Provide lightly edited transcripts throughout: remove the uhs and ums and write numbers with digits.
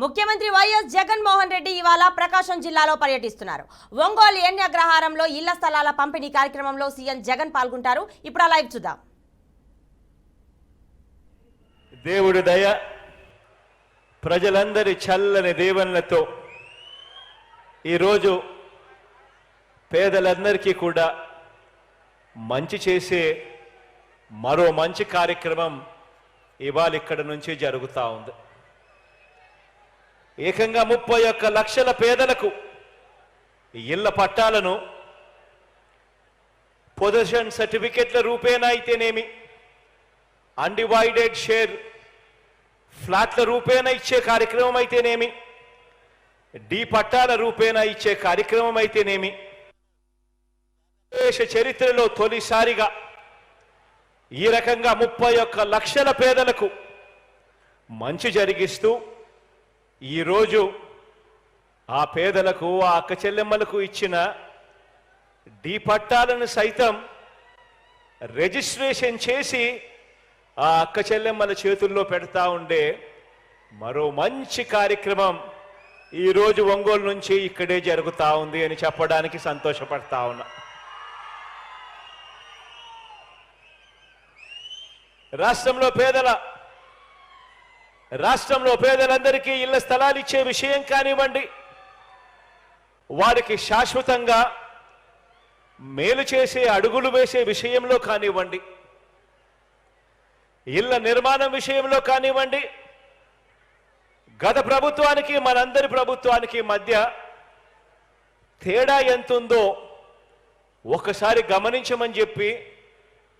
ముఖ్యమంత్రి వైఎస్ జగన్మోహన్ రెడ్డి ఇవాళ ప్రకాశం జిల్లాలో పర్యటిస్తున్నారు. ఒంగోలు ఎన్యగ్రహారంలో ఇళ్ల స్థలాల పంపిణీ కార్యక్రమంలో సీఎం జగన్ పాల్గొంటారు. ఇప్పుడు ఆ లైవ్ చూద్దాం. దేవుడి దయ, ప్రజలందరి చల్లని దీవెనలతో ఈరోజు పేదలందరికీ కూడా మంచి చేసే మరో మంచి కార్యక్రమం ఇవాళ ఇక్కడ నుంచి జరుగుతూ ఉంది. ఏకంగా 31 లక్షల పేదలకు ఇళ్ల పట్టాలను పొజిషన్ సర్టిఫికెట్ల రూపేణా అయితేనేమి, అన్డివైడెడ్ షేర్ ఫ్లాట్ల రూపేణా ఇచ్చే కార్యక్రమం అయితేనేమి, డి పట్టాల రూపేణా ఇచ్చే కార్యక్రమం అయితేనేమి, దేశ చరిత్రలో తొలిసారిగా ఈ రకంగా 31 లక్షల పేదలకు మంచి జరిగిస్తూ ఈరోజు ఆ పేదలకు, ఆ అక్క చెల్లెమ్మలకు ఇచ్చిన డి పట్టాలను సైతం రిజిస్ట్రేషన్ చేసి ఆ అక్క చెల్లెమ్మల చేతుల్లో పెడతా ఉండే మరో మంచి కార్యక్రమం ఈరోజు ఒంగోలు నుంచి ఇక్కడే జరుగుతూ ఉంది అని చెప్పడానికి సంతోషపడతా ఉన్నా. రాష్ట్రంలో పేదలందరికీ ఇళ్ల స్థలాలు ఇచ్చే విషయం కానివ్వండి, వారికి శాశ్వతంగా మేలు చేసే అడుగులు వేసే విషయంలో కానివ్వండి, ఇళ్ల నిర్మాణం విషయంలో కానివ్వండి, గత ప్రభుత్వానికి మనందరి ప్రభుత్వానికి మధ్య తేడా ఎంతుందో ఒకసారి గమనించమని చెప్పి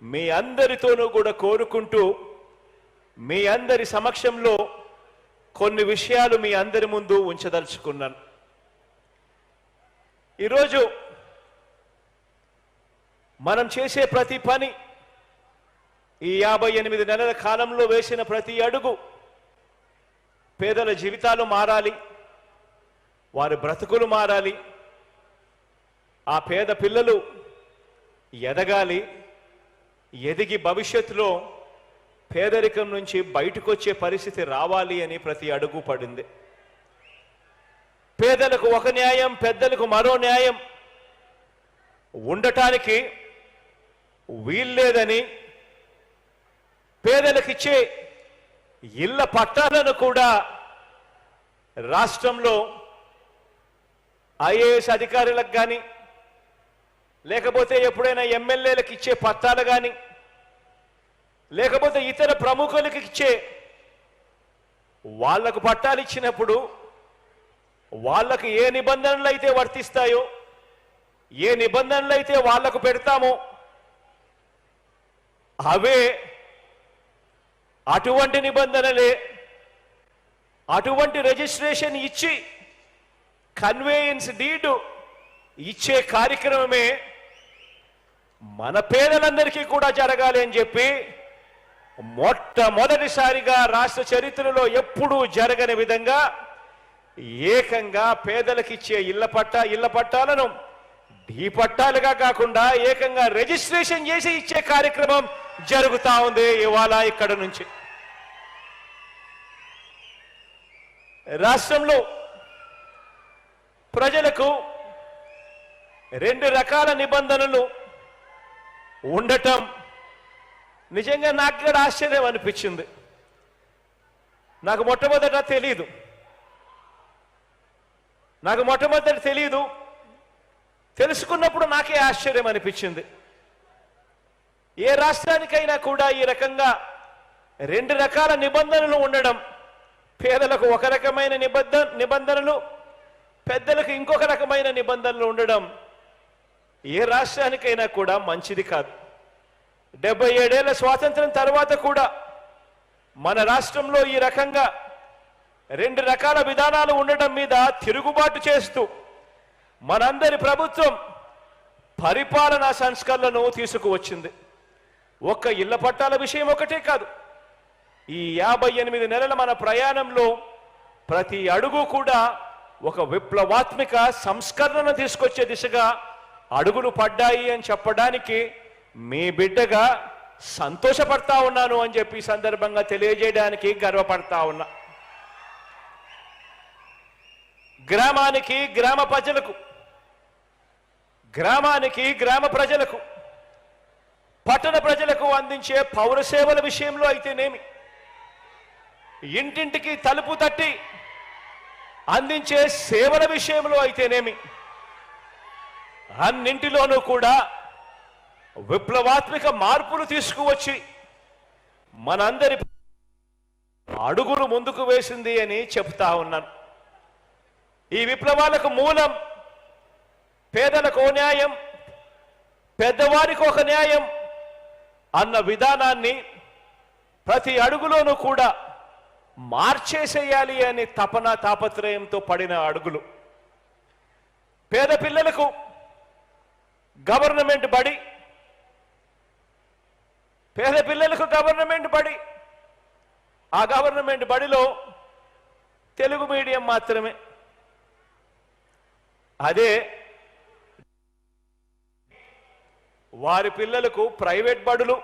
మీ అందరితోనూ కూడా కోరుకుంటూ మీ అందరి సమక్షంలో కొన్ని విషయాలు మీ అందరి ముందు ఉంచదలుచుకున్నాను. ఈరోజు మనం చేసే ప్రతి పని, ఈ 58 నెలల కాలంలో వేసిన ప్రతి అడుగు పేదల జీవితాలు మారాలి, వారి బ్రతుకులు మారాలి, ఆ పేద పిల్లలు ఎదగాలి, ఎదిగి భవిష్యత్తులో పేదరికం నుంచి బయటకు వచ్చే పరిస్థితి రావాలి అని ప్రతి అడుగు పడింది. పేదలకు ఒక న్యాయం, పెద్దలకు మరో న్యాయం ఉండటానికి వీల్లేదని పేదలకిచ్చే ఇళ్ల పట్టాలను కూడా రాష్ట్రంలో ఐఏఎస్ అధికారులకు కానీ, లేకపోతే ఎప్పుడైనా ఎమ్మెల్యేలకు ఇచ్చే పట్టాలు కానీ, లేకపోతే ఇతర ప్రముఖులకు ఇచ్చే వాళ్లకు పట్టాలు ఇచ్చినప్పుడు వాళ్ళకు ఏ నిబంధనలు అయితే వర్తిస్తాయో, ఏ నిబంధనలు అయితే వాళ్లకు పెడతామో అవే, అటువంటి నిబంధనలే, అటువంటి రిజిస్ట్రేషన్ ఇచ్చి కన్వేయన్స్ డీడ్ ఇచ్చే కార్యక్రమమే మన పేదలందరికీ కూడా జరగాలి అని చెప్పి మొట్టమొదటిసారిగా రాష్ట్ర చరిత్రలో ఎప్పుడూ జరగని విధంగా ఏకంగా పేదలకిచ్చే ఇళ్ల పట్టాలను డి పట్టాలుగా కాకుండా ఏకంగా రిజిస్ట్రేషన్ చేసి ఇచ్చే కార్యక్రమం జరుగుతా ఉంది ఇవాళ ఇక్కడ నుంచి. రాష్ట్రంలో ప్రజలకు 2 రకాల నిబంధనలు ఉండటం నిజంగా నాకు కూడా ఆశ్చర్యం అనిపించింది. నాకు మొట్టమొదట తెలియదు, తెలుసుకున్నప్పుడు నాకే ఆశ్చర్యం అనిపించింది. ఏ రాష్ట్రానికైనా కూడా ఈ రకంగా 2 రకాల నిబంధనలు ఉండడం, పేదలకు ఒక రకమైన నిబంధనలు, పెద్దలకు ఇంకొక రకమైన నిబంధనలు ఉండడం ఏ రాష్ట్రానికైనా కూడా మంచిది కాదు. 77 ఏళ్ల స్వాతంత్రం తర్వాత కూడా మన రాష్ట్రంలో ఈ రకంగా 2 రకాల విధానాలు ఉండటం మీద తిరుగుబాటు చేస్తూ మనందరి ప్రభుత్వం పరిపాలనా సంస్కరణలను తీసుకువచ్చింది. ఒక్క ఇళ్ల పట్టాల విషయం ఒకటే కాదు, ఈ 58 నెలల మన ప్రయాణంలో ప్రతి అడుగు కూడా ఒక విప్లవాత్మక సంస్కరణను తీసుకొచ్చే దిశగా అడుగులు పడ్డాయి అని చెప్పడానికి మీ బిడ్డగా సంతోషపడతా ఉన్నాను అని చెప్పి సందర్భంగా తెలియజేయడానికి గర్వపడతా ఉన్నా. గ్రామానికి గ్రామ ప్రజలకు పట్టణ ప్రజలకు అందించే పౌర సేవల విషయంలో అయితేనేమి, ఇంటింటికి తలుపు తట్టి అందించే సేవల విషయంలో అయితేనేమి, అన్నింటిలోనూ కూడా విప్లవాత్మక మార్పులు తీసుకువచ్చి మనందరి అడుగులు ముందుకు వేసింది అని చెప్తా ఉన్నాను. ఈ విప్లవాలకు మూలం పేదలకు న్యాయం, పెద్దవారికి ఒక న్యాయం అన్న విధానాన్ని ప్రతి అడుగులోనూ కూడా మార్చేసేయాలి అని తపన తాపత్రయంతో పడిన అడుగులు. పేద పిల్లలకు గవర్నమెంట్ బడి, ఆ గవర్నమెంట్ బడిలో తెలుగు మీడియం మాత్రమే. అదే వారి పిల్లలకు ప్రైవేట్ బడులు,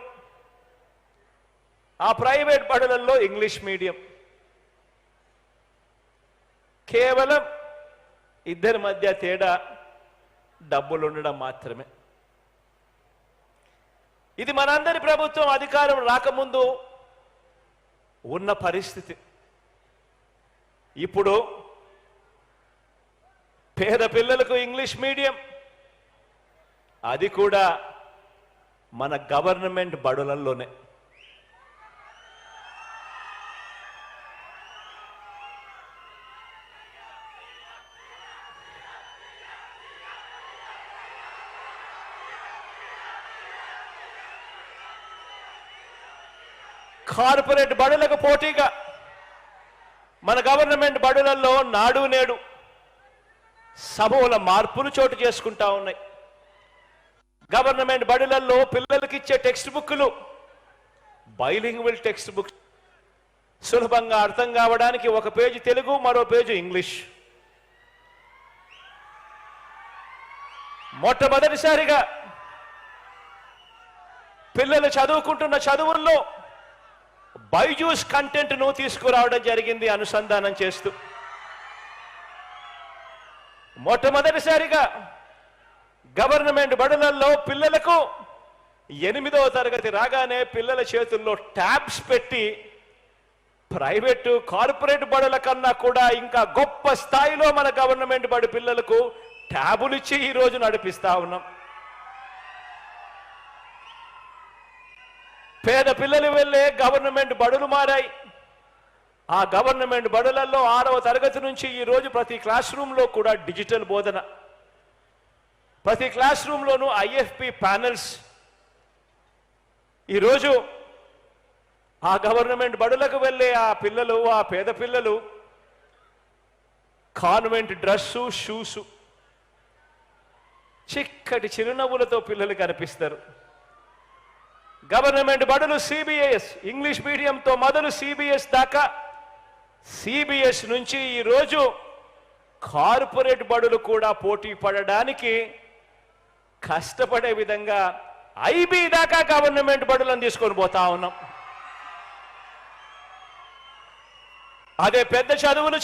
ఆ ప్రైవేట్ బడులలో ఇంగ్లీష్ మీడియం. కేవలం ఇద్దరి మధ్య తేడా డబ్బులు ఉండడం మాత్రమే. ఇది మనందరి ప్రభుత్వం అధికారం రాకముందు ఉన్న పరిస్థితి. ఇప్పుడు పేద పిల్లలకు ఇంగ్లీష్ మీడియం, అది కూడా మన గవర్నమెంట్ బడులలోనే. కార్పొరేట్ బడులకు పోటీగా మన గవర్నమెంట్ బడులలో నాడు నేడు సమూల మార్పులు చోటు చేసుకుంటా ఉన్నాయి. గవర్నమెంట్ బడులలో పిల్లలకి ఇచ్చే టెక్స్ట్ బుక్లు బైలింగ్వల్ టెక్స్ట్ బుక్స్, సులభంగా అర్థం కావడానికి ఒక పేజీ తెలుగు, మరో పేజీ ఇంగ్లీష్. మొట్టమొదటిసారిగా పిల్లలు చదువుకుంటున్న చదువుల్లో బైజూస్ కంటెంట్ను తీసుకురావడం జరిగింది అనుసంధానం చేస్తూ. మొట్టమొదటిసారిగా గవర్నమెంట్ బడులలో పిల్లలకు 8వ తరగతి రాగానే పిల్లల చేతుల్లో ట్యాబ్స్ పెట్టి ప్రైవేటు కార్పొరేట్ బడుల కన్నా కూడా ఇంకా గొప్ప స్థాయిలో మన గవర్నమెంట్ బడి పిల్లలకు ట్యాబులు ఇచ్చి ఈరోజు నడిపిస్తా ఉన్నాం. పేద పిల్లలు వెళ్ళే గవర్నమెంట్ బడులు మారాయి. ఆ గవర్నమెంట్ బడులలో 6వ తరగతి నుంచి ఈరోజు ప్రతి క్లాస్ రూమ్లో కూడా డిజిటల్ బోధన, ప్రతి క్లాస్ రూమ్లోనూ ఐఎఫ్పి ప్యానెల్స్. ఈరోజు ఆ గవర్నమెంట్ బడులకు వెళ్ళే ఆ పిల్లలు, ఆ పేద పిల్లలు కాన్వెంట్ డ్రెస్సు, షూసు, చిక్కటి చిరునవ్వులతో పిల్లలు కనిపిస్తారు. గవర్నమెంట్ బడులు సిబిఎస్, ఇంగ్లీష్ మీడియంతో మొదలు సిబిఎస్ దాకా, సిబిఎస్ నుంచి ఈరోజు కార్పొరేట్ బడులు కూడా పోటీ పడడానికి కష్టపడే విధంగా ఐబీ దాకా గవర్నమెంట్ బడులను తీసుకొని పోతా ఉన్నాం. అదే పెద్ద చదువులు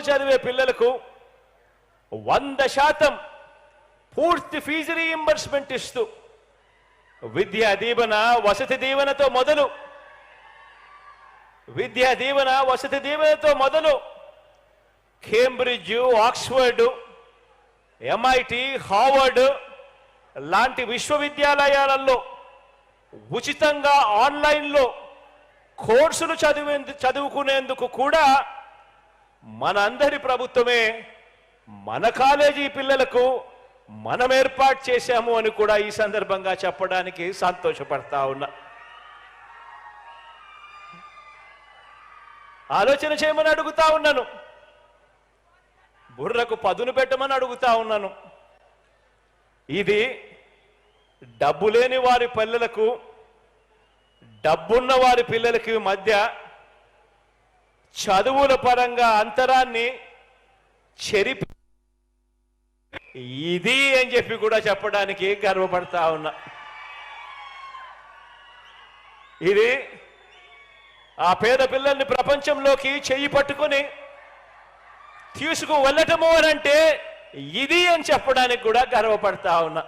చదివే పిల్లలకు 100% పూర్తి ఫీజు రీయింబర్స్మెంట్ ఇస్తూ విద్యా దీవెన, వసతి దీవెనతో మొదలు కేంబ్రిడ్జ్, ఆక్స్ఫర్డ్, ఎంఐటి, హార్వర్డ్ లాంటి విశ్వవిద్యాలయాలలో ఉచితంగా ఆన్లైన్లో కోర్సులు చదువుకునేందుకు కూడా మనందరి ప్రభుత్వమే మన కాలేజీ పిల్లలకు మనం ఏర్పాటు చేశాము అని కూడా ఈ సందర్భంగా చెప్పడానికి సంతోషపడతా ఉన్నా. ఆలోచన చేయమని అడుగుతా ఉన్నాను, బుర్రకు పదును పెట్టమని అడుగుతా ఉన్నాను. ఇది డబ్బు లేని వారి పిల్లలకు, డబ్బున్న వారి పిల్లలకి మధ్య చదువుల పరంగా అంతరాన్ని చెరిపి ఇది అని చెప్పి కూడా చెప్పడానికి గర్వపడతా ఉన్నా. ఇది ఆ పేద పిల్లల్ని ప్రపంచంలోకి చెయ్యి పట్టుకొని తీసుకు వెళ్ళటము అని అంటే ఇది అని చెప్పడానికి కూడా గర్వపడతా ఉన్నా.